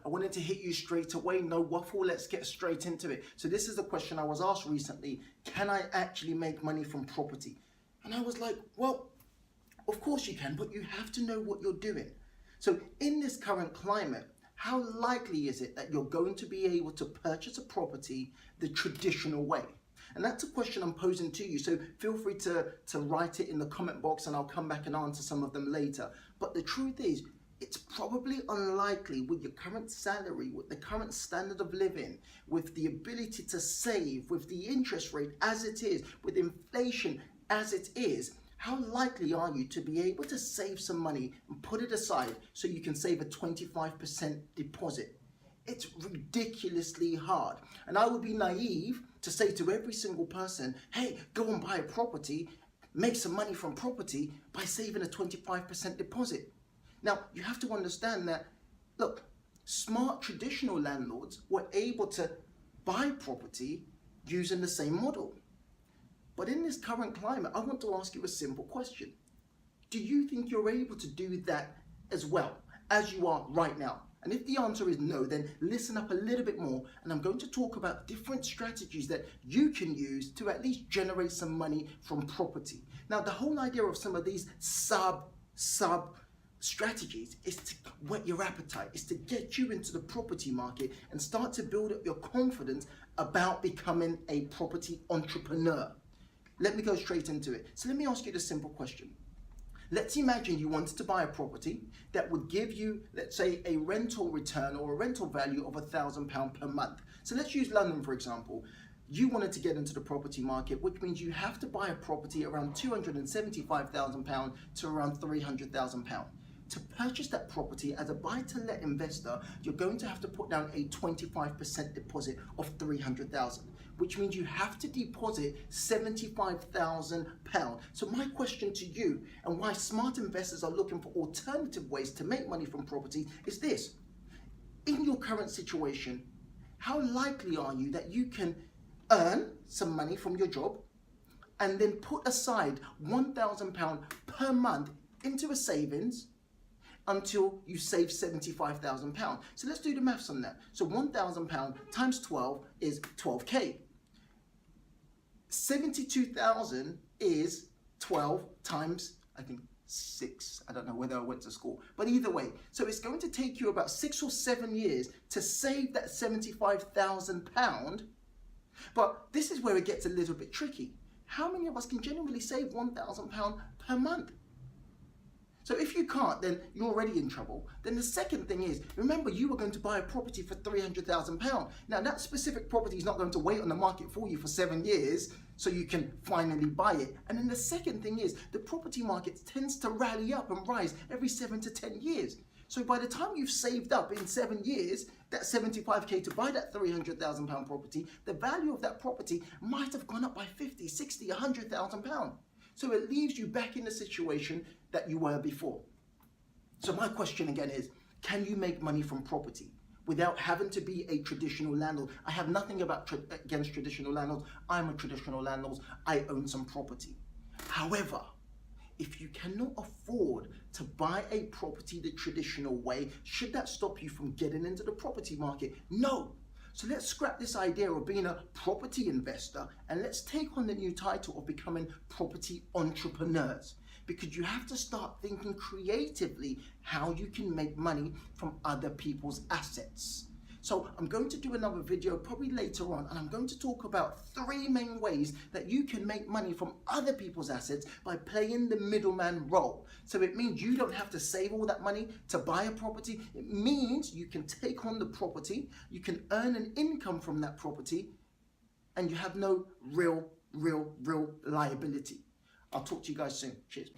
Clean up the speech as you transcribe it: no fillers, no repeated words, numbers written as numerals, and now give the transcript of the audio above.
I wanted to hit you straight away, no waffle, let's get straight into it. So this is the question I was asked recently: can I actually make money from property? And I was like, well, of course you can, but you have to know what you're doing. So in this current climate, how likely is it that you're going to be able to purchase a property the traditional way? And that's a question I'm posing to you. So feel free to write it in the comment box and I'll come back and answer some of them later. But the truth is, it's probably unlikely with your current salary, with the current standard of living, with the ability to save, with the interest rate as it is, with inflation as it is. How likely are you to be able to save some money and put it aside so you can save a 25% deposit? It's ridiculously hard. And I would be naive to say to every single person, hey, go and buy a property, make some money from property by saving a 25% deposit. Now, you have to understand that, look, smart traditional landlords were able to buy property using the same model. But in this current climate, I want to ask you a simple question. Do you think you're able to do that as well as you are right now? And if the answer is no, then listen up a little bit more, and I'm going to talk about different strategies that you can use to at least generate some money from property. Now, the whole idea of some of these sub strategies is to whet your appetite, is to get you into the property market and start to build up your confidence about becoming a property entrepreneur. Let me go straight into it. So let me ask you the simple question. Let's imagine you wanted to buy a property that would give you, let's say, a rental return or a rental value of £1,000 per month. So let's use London, for example. You wanted to get into the property market, which means you have to buy a property around £275,000 to around £300,000. To purchase that property as a buy-to-let investor, you're going to have to put down a 25% deposit of £300,000, which means you have to deposit £75,000. So my question to you, and why smart investors are looking for alternative ways to make money from property, is this. In your current situation, how likely are you that you can earn some money from your job and then put aside £1,000 per month into a savings until you save £75,000. So let's do the maths on that. So £1,000 times 12 is 12k. 72,000 is 12 times, I think, 6. I don't know whether I went to school, but either way. So it's going to take you about 6 or 7 years to save that £75,000. But this is where it gets a little bit tricky. How many of us can genuinely save £1,000 per month? So if you can't, then you're already in trouble. Then the second thing is, remember, you were going to buy a property for £300,000. Now that specific property is not going to wait on the market for you for 7 years so you can finally buy it. And then the second thing is, the property market tends to rally up and rise every 7 to 10 years. So by the time you've saved up in 7 years, that 75k to buy that £300,000 property, the value of that property might have gone up by 50, 60, £100,000. So it leaves you back in the situation that you were before. So my question again is, can you make money from property without having to be a traditional landlord? I have nothing against traditional landlords. I'm a traditional landlord. I own some property. However, if you cannot afford to buy a property the traditional way, should that stop you from getting into the property market? No. So let's scrap this idea of being a property investor and let's take on the new title of becoming property entrepreneurs, because you have to start thinking creatively how you can make money from other people's assets. So I'm going to do another video probably later on, and I'm going to talk about 3 main ways that you can make money from other people's assets by playing the middleman role. So it means you don't have to save all that money to buy a property. It means you can take on the property, you can earn an income from that property, and you have no real liability. I'll talk to you guys soon. Cheers.